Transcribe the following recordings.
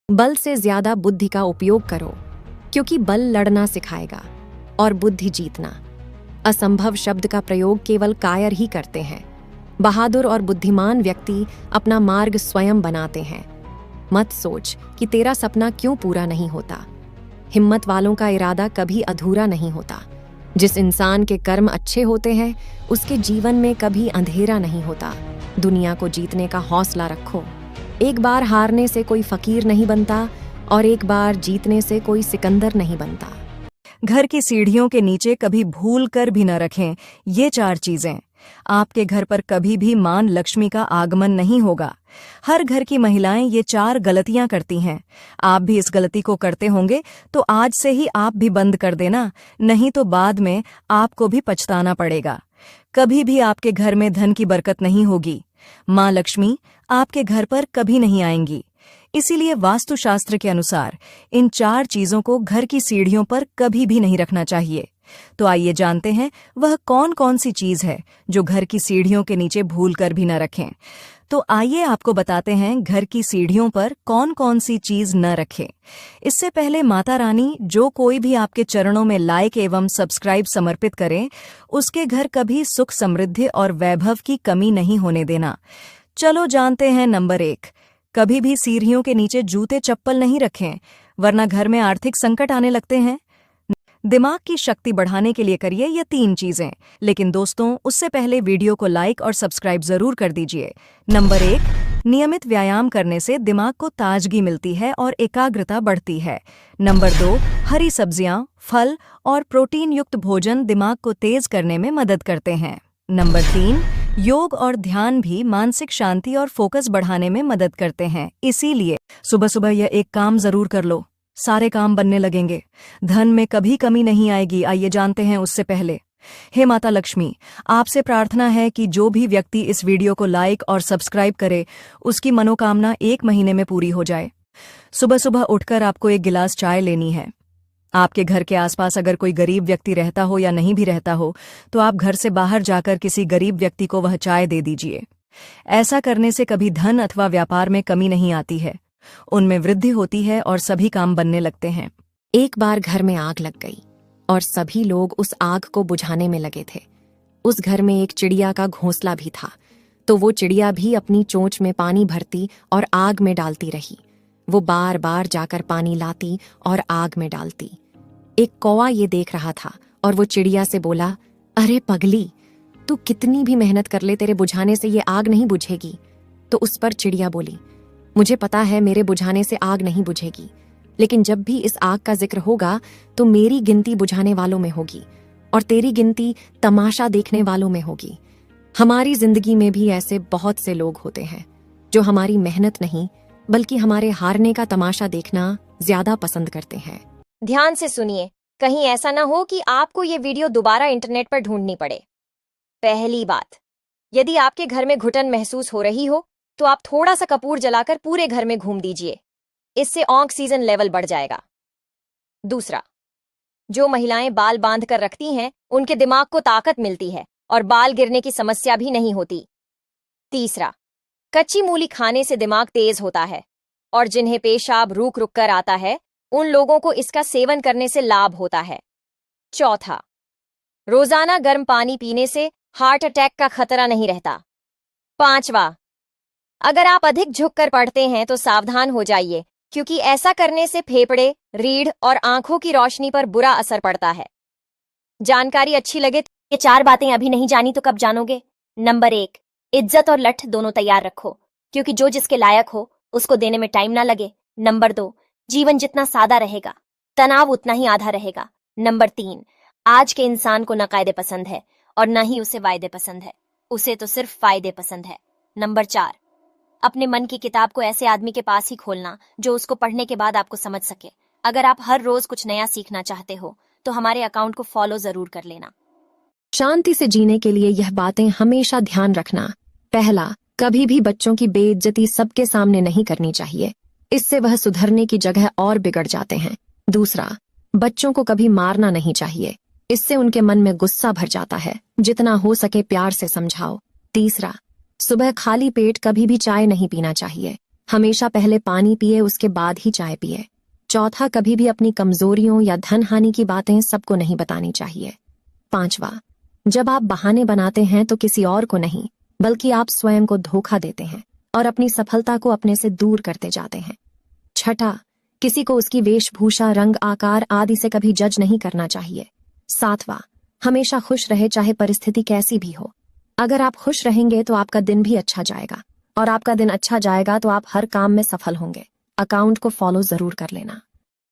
बल से ज्यादा बुद्धि का उपयोग करो, क्योंकि बल लड़ना सिखाएगा और बुद्धि जीतना। असंभव शब्द का प्रयोग केवल कायर ही करते हैं। बहादुर और बुद्धिमान व्यक्ति अपना मार्ग स्वयं बनाते हैं। मत सोच कि तेरा सपना क्यों पूरा नहीं होता। हिम्मत वालों का इरादा कभी अधूरा नहीं होता। जिस इंसान के कर्म अच्छे होते हैं उसके जीवन में कभी अंधेरा नहीं होता। दुनिया को जीतने का हौसला रखो। एक बार हारने से कोई फकीर नहीं बनता और एक बार जीतने से कोई सिकंदर नहीं बनता। घर की सीढ़ियों के नीचे कभी भूल कर भी न रखें ये 4 चीजें। आपके घर पर कभी भी मां लक्ष्मी का आगमन नहीं होगा। हर घर की महिलाएं ये 4 गलतियां करती हैं। आप भी इस गलती को करते होंगे तो आज से ही आप भी बंद कर देना, नहीं तो बाद में आपको भी पछताना पड़ेगा। कभी भी आपके घर में धन की बरकत नहीं होगी। मां लक्ष्मी आपके घर पर कभी नहीं आएंगी। इसीलिए वास्तुशास्त्र के अनुसार इन 4 चीजों को घर की सीढ़ियों पर कभी भी नहीं रखना चाहिए। तो आइए जानते हैं वह कौन कौन सी चीज है जो घर की सीढ़ियों के नीचे भूल कर भी न रखें। तो आइए आपको बताते हैं घर की सीढ़ियों पर कौन कौन सी चीज न रखें। इससे पहले माता रानी जो कोई भी आपके चरणों में लाइक एवं सब्सक्राइब समर्पित करें उसके घर कभी सुख समृद्धि और वैभव की कमी नहीं होने देना। चलो जानते हैं नंबर 1। कभी भी सीढ़ियों के नीचे जूते चप्पल नहीं रखें, वरना घर में आर्थिक संकट आने लगते हैं। दिमाग की शक्ति बढ़ाने के लिए करिए ये 3 चीजें, लेकिन दोस्तों उससे पहले वीडियो को लाइक और सब्सक्राइब जरूर कर दीजिए। नंबर 1, नियमित व्यायाम करने से दिमाग को ताजगी मिलती है और एकाग्रता बढ़ती है। नंबर 2, हरी सब्जियां, फल और प्रोटीन युक्त भोजन दिमाग को तेज करने में मदद करते हैं। नंबर 3, योग और ध्यान भी मानसिक शांति और फोकस बढ़ाने में मदद करते हैं। इसीलिए सुबह सुबह यह एक काम जरूर कर लो, सारे काम बनने लगेंगे। धन में कभी कमी नहीं आएगी। आइए जानते हैं उससे पहले। हे माता लक्ष्मी, आपसे प्रार्थना है कि जो भी व्यक्ति इस वीडियो को लाइक और सब्सक्राइब करे उसकी मनोकामना 1 महीने में पूरी हो जाए। सुबह सुबह उठकर आपको 1 गिलास चाय लेनी है। आपके घर के आसपास अगर कोई गरीब व्यक्ति रहता हो या नहीं भी रहता हो तो आप घर से बाहर जाकर किसी गरीब व्यक्ति को वह चाय दे दीजिए। ऐसा करने से कभी धन अथवा व्यापार में कमी नहीं आती है, उनमें वृद्धि होती है और सभी काम बनने लगते हैं। एक बार घर में आग लग गई और सभी लोग उस आग को बुझाने में लगे थे। उस घर में एक चिड़िया का घोंसला भी था, तो वो चिड़िया भी अपनी चोंच में पानी भरती और आग में डालती रही। वो बार बार जाकर पानी लाती और आग में डालती। एक कौवा ये देख रहा था और वो चिड़िया से बोला, अरे पगली, तू कितनी भी मेहनत कर ले तेरे बुझाने से ये आग नहीं बुझेगी। तो उस पर चिड़िया बोली, मुझे पता है मेरे बुझाने से आग नहीं बुझेगी, लेकिन जब भी इस आग का जिक्र होगा तो मेरी गिनती बुझाने वालों में होगी और तेरी गिनती तमाशा देखने वालों में होगी। हमारी जिंदगी में भी ऐसे बहुत से लोग होते हैं जो हमारी मेहनत नहीं बल्कि हमारे हारने का तमाशा देखना ज्यादा पसंद करते हैं। ध्यान से सुनिए, कहीं ऐसा ना हो कि आपको ये वीडियो दोबारा इंटरनेट पर ढूंढनी पड़े। पहली बात, यदि आपके घर में घुटन महसूस हो रही हो तो आप थोड़ा सा कपूर जलाकर पूरे घर में घूम दीजिए, इससे ऑक्सीजन लेवल बढ़ जाएगा। दूसरा, जो महिलाएं बाल बांध कर रखती हैं उनके दिमाग को ताकत मिलती है और बाल गिरने की समस्या भी नहीं होती। तीसरा, कच्ची मूली खाने से दिमाग तेज होता है और जिन्हें पेशाब रुक रुक कर आता है उन लोगों को इसका सेवन करने से लाभ होता है। चौथा, रोजाना गर्म पानी पीने से हार्ट अटैक का खतरा नहीं रहता। पांचवा, अगर आप अधिक झुककर पढ़ते हैं तो सावधान हो जाइए, क्योंकि ऐसा करने से फेफड़े, रीढ़ और आंखों की रोशनी पर बुरा असर पड़ता है। जानकारी अच्छी लगे तो ये 4 बातें अभी नहीं जानी तो कब जानोगे। नंबर 1, इज्जत और लठ दोनों तैयार रखो, क्योंकि जो जिसके लायक हो उसको देने में टाइम ना लगे। नंबर 2, जीवन जितना सादा रहेगा तनाव उतना ही आधा रहेगा। नंबर 3, आज के इंसान को न कायदे पसंद है और न ही उसे वायदे पसंद है, उसे तो सिर्फ फायदे पसंद है। नंबर 4, अपने मन की किताब को ऐसे आदमी के पास ही खोलना जो उसको पढ़ने के बाद आपको समझ सके। अगर आप हर रोज कुछ नया सीखना चाहते हो तो हमारे अकाउंट को फॉलो जरूर कर लेना। शांति से जीने के लिए यह बातें हमेशा ध्यान रखना। पहला, कभी भी बच्चों की बेइज्जती सबके सामने नहीं करनी चाहिए, इससे वह सुधरने की जगह और बिगड़ जाते हैं। दूसरा, बच्चों को कभी मारना नहीं चाहिए, इससे उनके मन में गुस्सा भर जाता है। जितना हो सके प्यार से समझाओ। तीसरा, सुबह खाली पेट कभी भी चाय नहीं पीना चाहिए, हमेशा पहले पानी पिए, उसके बाद ही चाय पिए। चौथा, कभी भी अपनी कमजोरियों या धन हानि की बातें सबको नहीं बतानी चाहिए। 5वां, जब आप बहाने बनाते हैं तो किसी और को नहीं बल्कि आप स्वयं को धोखा देते हैं और अपनी सफलता को अपने से दूर करते जाते हैं। 6, किसी को उसकी वेशभूषा, रंग, आकार आदि से कभी जज नहीं करना चाहिए। 7वां, हमेशा खुश रहे चाहे परिस्थिति कैसी भी हो। अगर आप खुश रहेंगे तो आपका दिन भी अच्छा जाएगा, और आपका दिन अच्छा जाएगा तो आप हर काम में सफल होंगे। अकाउंट को फॉलो जरूर कर लेना।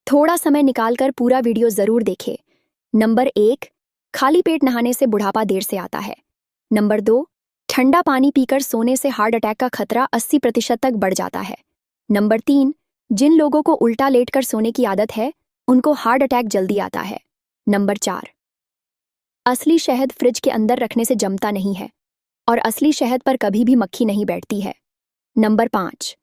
थोड़ा समय निकालकर पूरा वीडियो जरूर देखें। नंबर 1, खाली पेट नहाने से बुढ़ापा देर से आता है। नंबर 2, ठंडा पानी पीकर सोने से हार्ट अटैक का खतरा 80% तक बढ़ जाता है। नंबर 3, जिन लोगों को उल्टा लेटकर सोने की आदत है उनको हार्ट अटैक जल्दी आता है। नंबर 4, असली शहद फ्रिज के अंदर रखने से जमता नहीं है और असली शहद पर कभी भी मक्खी नहीं बैठती है। नंबर 5,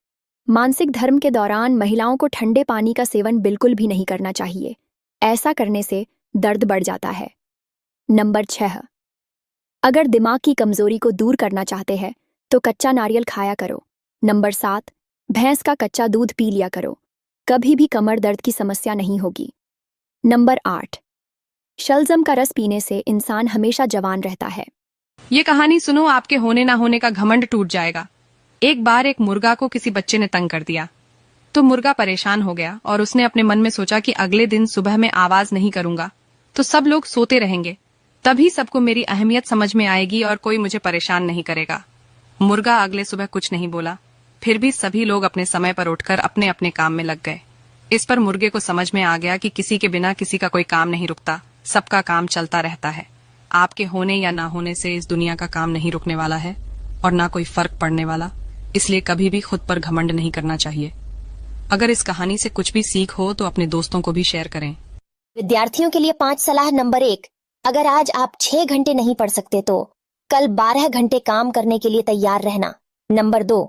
मासिक धर्म के दौरान महिलाओं को ठंडे पानी का सेवन बिल्कुल भी नहीं करना चाहिए, ऐसा करने से दर्द बढ़ जाता है। नंबर 6, अगर दिमाग की कमजोरी को दूर करना चाहते हैं तो कच्चा नारियल खाया करो। नंबर 7, भैंस का कच्चा दूध पी लिया करो, कभी भी कमर दर्द की समस्या नहीं होगी। नंबर 8, शलजम का रस पीने से इंसान हमेशा जवान रहता है। ये कहानी सुनो, आपके होने ना होने का घमंड टूट जाएगा। एक बार एक मुर्गा को किसी बच्चे ने तंग कर दिया, तो मुर्गा परेशान हो गया और उसने अपने मन में सोचा कि अगले दिन सुबह में आवाज नहीं करूंगा तो सब लोग सोते रहेंगे, तभी सबको मेरी अहमियत समझ में आएगी और कोई मुझे परेशान नहीं करेगा। मुर्गा अगले सुबह कुछ नहीं बोला, फिर भी सभी लोग अपने समय पर उठकर अपने अपने काम में लग गए। इस पर मुर्गे को समझ में आ गया कि किसी के बिना किसी का कोई काम नहीं रुकता, सबका काम चलता रहता है। आपके होने या ना होने से इस दुनिया का काम नहीं रुकने वाला है और ना कोई फर्क पड़ने वाला, इसलिए कभी भी खुद पर घमंड नहीं करना चाहिए। अगर इस कहानी से कुछ भी सीख हो तो अपने दोस्तों को भी शेयर करें। विद्यार्थियों के लिए 5 सलाह। नंबर 1, अगर आज आप 6 घंटे नहीं पढ़ सकते तो कल 12 घंटे काम करने के लिए तैयार रहना। नंबर 2,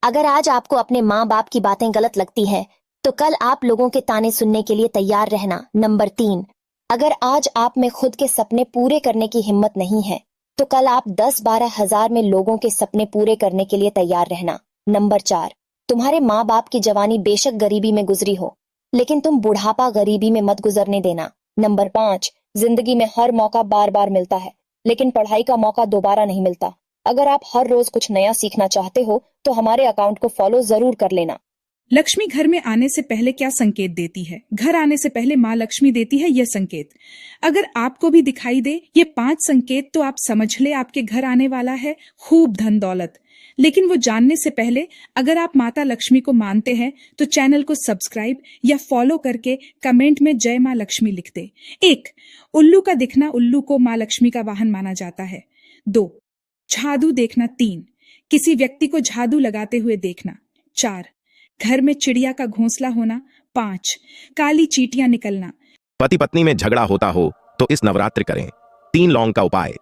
अगर आज आपको अपने माँ बाप की बातें गलत लगती है तो कल आप लोगों के ताने सुनने के लिए तैयार रहना। नंबर 3, अगर आज आप में खुद के सपने पूरे करने की हिम्मत नहीं है तो कल आप 10-12 हजार में लोगों के सपने पूरे करने के लिए तैयार रहना। नंबर 4, तुम्हारे माँ बाप की जवानी बेशक गरीबी में गुजरी हो लेकिन तुम बुढ़ापा गरीबी में मत गुजरने देना। नंबर 5, जिंदगी में हर मौका बार बार मिलता है लेकिन पढ़ाई का मौका दोबारा नहीं मिलता। अगर आप हर रोज कुछ नया सीखना चाहते हो तो हमारे अकाउंट को फॉलो जरूर कर लेना। लक्ष्मी घर में आने से पहले क्या संकेत देती है? घर आने से पहले माँ लक्ष्मी देती है यह संकेत। अगर आपको भी दिखाई दे ये 5 संकेत तो आप समझ ले आपके घर आने वाला है खूब धन दौलत। लेकिन वो जानने से पहले अगर आप माता लक्ष्मी को मानते हैं तो चैनल को सब्सक्राइब या फॉलो करके कमेंट में जय माँ लक्ष्मी लिख दे। 1, उल्लू का दिखना उल्लू को माँ लक्ष्मी का वाहन माना जाता है। 2, झाड़ू देखना। 3, किसी व्यक्ति को झाड़ू लगाते हुए देखना। 4, घर में चिड़िया का घोंसला होना। 5, काली चींटियां निकलना। पति पत्नी में झगड़ा होता हो तो इस नवरात्रि करें 3 लौंग का उपाय।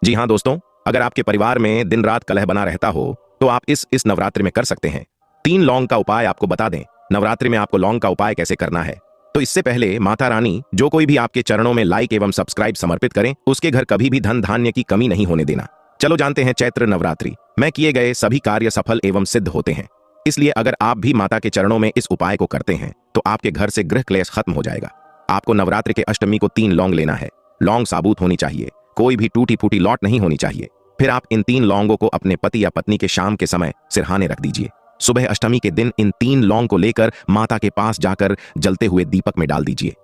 जी हाँ दोस्तों, अगर आपके परिवार में दिन रात कलह बना रहता हो तो आप इस नवरात्रि में कर सकते हैं। 3 लौंग का उपाय आपको बता दें। नवरात्रि में आपको लौंग का उपाय कैसे करना है, तो इससे पहले माता रानी जो कोई भी आपके चरणों में लाइक एवं सब्सक्राइब समर्पित करें उसके घर कभी भी धन धान्य की कमी नहीं होने देना। चलो जानते हैं चैत्र नवरात्रि में किए गए सभी कार्य सफल एवं सिद्ध होते हैं, इसलिए अगर आप भी माता के चरणों में इस उपाय को करते हैं तो आपके घर से गृह क्लेश खत्म हो जाएगा। आपको नवरात्रि के अष्टमी को 3 लौंग लेना है। लौंग साबुत होनी चाहिए, कोई भी टूटी फूटी लौट नहीं होनी चाहिए। फिर आप इन 3 लौंगों को अपने पति या पत्नी के शाम के समय सिरहाने रख दीजिए। सुबह अष्टमी के दिन इन 3 लौंग को लेकर माता के पास जाकर जलते हुए दीपक में डाल दीजिए।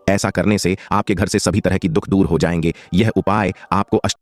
ऐसा करने से आपके घर से सभी तरह की दुख दूर हो जाएंगे। यह उपाय आपको